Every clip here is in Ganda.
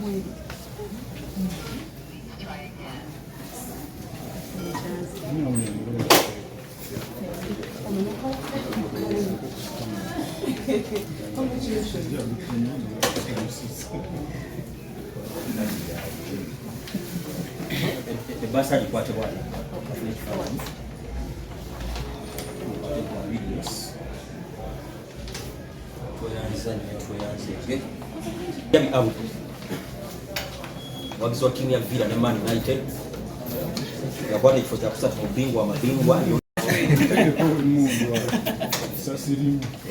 The bastard is quite a while. Yabi Abu wagizi wa timu ya Villa na Man United yakwani kifo cha kusatu mabingwa mabingwa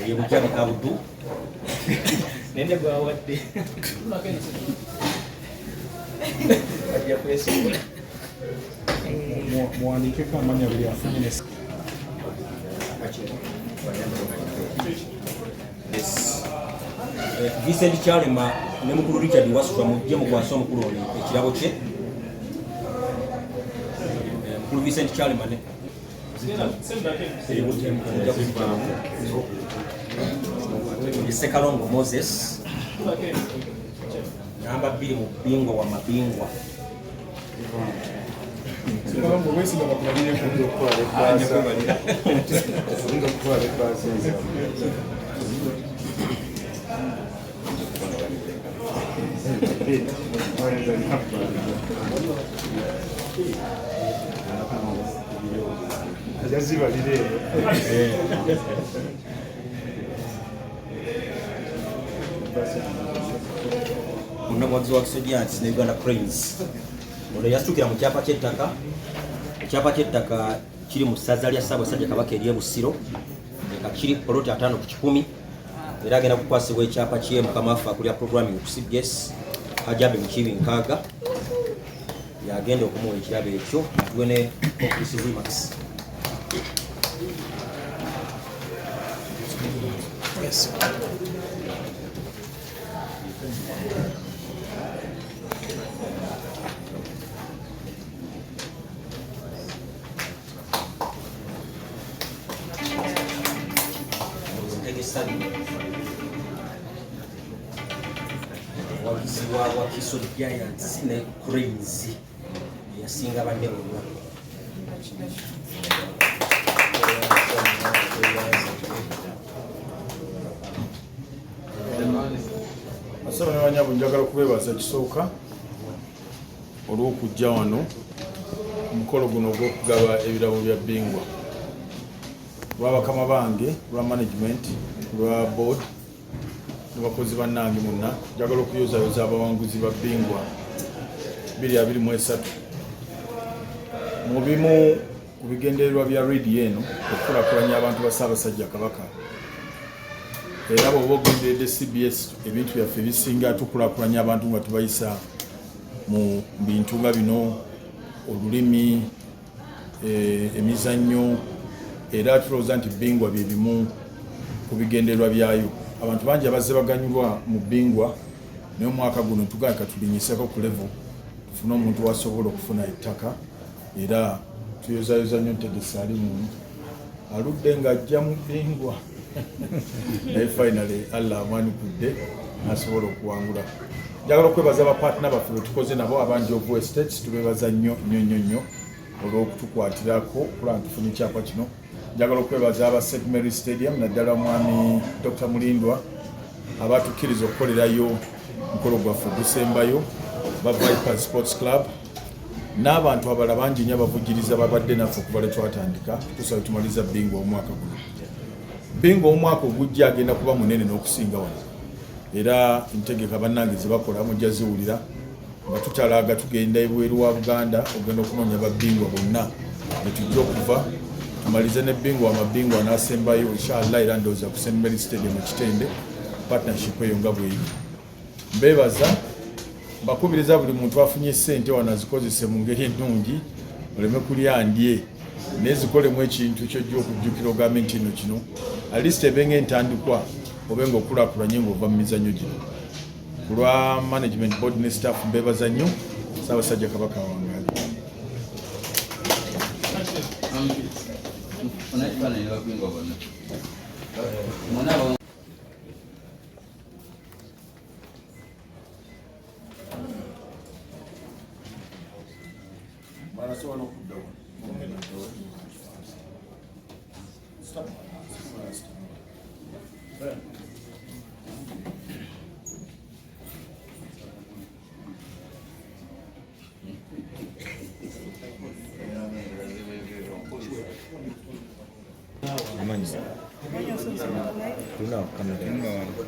Yabi Abu nende kwa wadde ajja kwesi muandike kamanya buli afunye Vincent Charema ne mukulu Richard Wasuka mujje mukwasa omukulu ono ekirabo kye mukulu Vincent Charema ne Sekalongo Moses namba 2 mu bingwa wa mabingwa Sekalongo wesi ngabakulabire ku kwa ajazibalire munamuwagizi wa Kisodians ne Uganda Cranes ono yastukira mu kyapa ky'ettaka ekyapa ky'ettaka kiri mu ssaza lya Ssaabasajja Kabaka ery'e Busiro nga kiri poloti 5/10 era agenda kukwasibwa ekyapa kye mukama waffe akulira programming ku CBS Hajabe Mukibi Nkaaga yagenda okumuwa ekirabo ekyo atuwe ne Chris Remax. Yes. Wagizi wa Kisodi Giants ne Cranes yasinga banne bonna. Asaba n'abanyabo njagala kubeebaza kisooka olw'okujja wano omukolo guno ogw'okugaba ebirabo bya bbingwa lwa bakama bange lwa management lwa board n'abakozi bannange munna njagala okuyozayoza abawanguzi ba bbingwa 2023 mu bimu ku bigendererwa bya reedi eno okukulaakulanya abantu ba Ssaabasajja Kabaka era bw'oba ogenderedde CBS ebintu byaffe bisinga tukulaakulanya abantu nga tubayisa mu bintu nga bino olulimi emizannyo era tulowooza nti bbingwa bye bimu ku bigendererwa byayo. Abantu bangi abazze baganyulwa mu bbingwa naye omwaka guno tugaka tulinnyiseko ku level tufune omuntu wasobola okufuna ettaka era tuyozayoza nnyo Ntegesa ali mu aludde ng'ajja mu bbingwa naye finally Allah amwanikudde asobola okuwangula. Njagala okwebaza abapatina baffe be tukoze nabo abangi of Estates tubebaza nnyo olw'okutukwatirako okulaba tufunye ekyapa kino. Njagala okwebaza aba St Mary Stadium naddala mwami Dr. Mulindwa abatukkiriza okukolerayo mukolo gwaffe ogusembayo ba Vipers Sports Club n'abantu abalala bangi nnyo abavugiriza babadde naffe okuva lwe twatandika tusaba tumaliza bbingwa omwaka guno. Bbingwa omwaka ogujja agenda kuba munene n'okusinga wano era entegeka bannange ze bakola mujja ziwulira nga tutalaaga tugenda ebweru wa Buganda ogenda okunoonya babbingwa bonna ne tujja okuva tumalize ne bbingwa amabingwa n'asembayo inshallah era ndowooza ku St Mary Stadium Kitende partnership eyo nga bweri. Mbeebaza mbakubiriza buli muntu afunye ssente wano azikozese mu ngeri ennungi oleme kulya ndye nezikolemu ekintu kyojja okujjukira gavumenti eno kino at least ebenga entandikwa obenga okulaakulanye ng'ova mu mizannyo gino. Ku lwa management board ne staff mbeebaza nnyo Ssaabasajja Kabaka wangaali.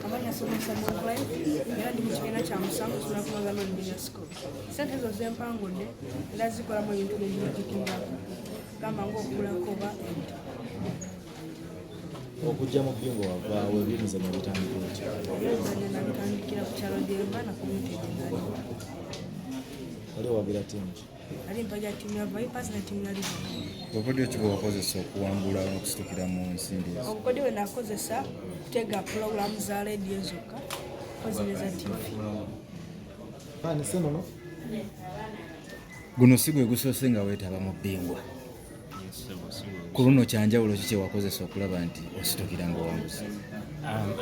Amanya somesa mu life era ndi mu kibiina kya musanvu kisula ku Magamba Business School. Ssente ezo zempangudde era zikolamu ebintu by'enjigikirako gamba ng'okulako oba ente. Okujja mu Bbingo wavaawo ebyemizannyo bitandika otya? Ebyemizannyo nabitandikira ku kyalo Demba na community gyennali. Wali owagira ttiimu ki? Ali mpaja ttiimu ya Vipers na ttiimu ya Liverpool. Obukodyo ki bwe wakozesa okuwangula n'okusitukira mu nsimbi ezo? Obukodyo bwe nakozesa kutega pulogulaamu za leediyo zokka kozineza TV. Guno si gwe gusoose nga weetaba mu Bbingwa. Ku luno kyanjawulo ki kye wakozesa okulaba nti ositukira ng'owanguza?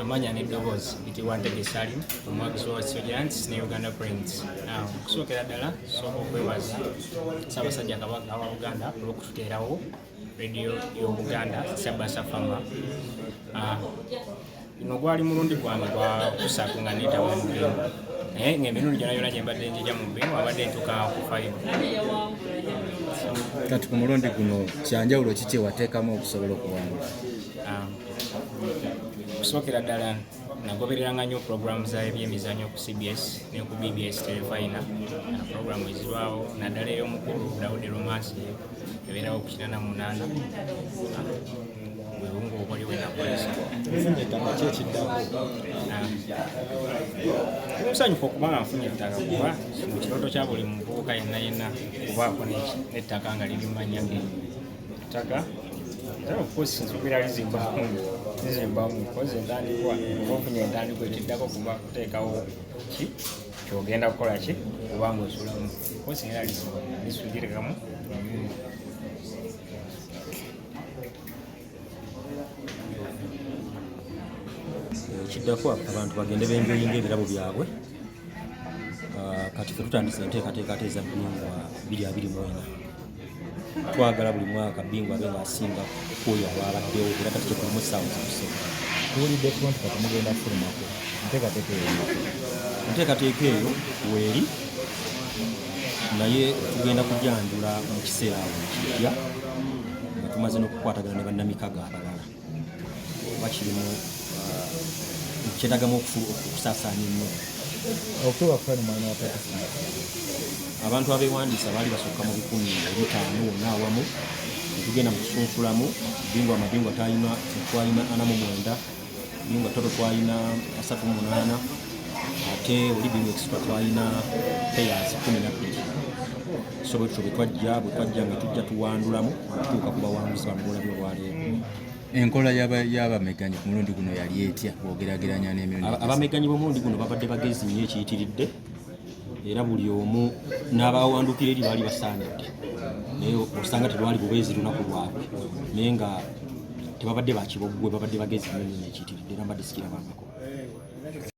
Amanya n'eddoboozi yitibwa Ntege Salim omuwagizi wa Sogiants ne Uganda Cranes. Okusookera ddala sooka okwebaza Ssaabasajja Kabaka wa Buganda olw'okututeerawo rediyo y'Obuganda Sabasa Fama. Guno gwali mulundi gwange gwa kusatu nga neetaba mu Bbingo naye ng'emirundi gyonna gyonna gye mbadde njija mu Bbingo abadde ntuuka ku 5. Kati ku mulundi guno kyanjawulo ki kye wateekamu okusobola okuwangula? Okusookera ddala nagobereranga nnyo puroguramu za ebyemizannyo ku CBS ne ku BBS Telefina. Puroguramu ezirwawo naddala ey'omukulu Daudi Romance ebeerawo ku 88 bwe bungu obuli bwe nakozesa. Ofunye ettaka ki ekiddako? Musanyufu okuba nga nfunye ettaka kuba mu kirooto kya buli muvubuka yenna yenna kubaako n'ettaka nga liri mu mannya ge. Ettaka era okukozi nsuubira lizimbamu kozi entandikwa oba ofunye entandikwa ekiddako kuba kuteekawo ki kyogenda kukola ki oba ng'osulamu kozi era lisugirikamu ennyumba. Ekiddako abantu bagende benjoyinga ebirabo byabwe. Kati fe tutandise enteekateeka ate eza Bbingwa 2024. Twagala buli mwaka Bbingwa abe ng'asinga kuoyo ababaddewo era kati kyetulumu essaawa zikuseka. Tuwulidde front kati mugenda kufulumako enteekateeka eyo? Enteekateeka eyo weeri naye tugenda kujanjula mu kiseera awo kijja nga tumaze n'okukwatagana ne bannamikago abalala bakirimu kyetagamu okusaasaanya ennyo. Okuba kufani mwana wa Pakistan. Abantu abeewandiisa baali basukka mu 500 wonna awamu netugenda mu kusunsulamu. Bbingwa amabingwa twalina 49, Bbingwa toto twalina 38 ate oli Bbingwa extra twalina payers 12. So bwe twajja nga tujja tuwandulamu okutuuka ku bawanguzi bano boolabye olwaleero. Enkola y'abameganyi ku mulundi guno yali etya bw'ogerageranya n'emirundi? Abameganyi b'omulundi guno babadde bagezi nnyo ekiyitiridde era buli omu n'abawanduukira eri baali basaanidde naye osanga tebwali bubeezi lunaku lwabwe naye nga tebabadde bakiboggwe babadde bagezi nnyo ekiyitiridde era mbadde sikirabangako.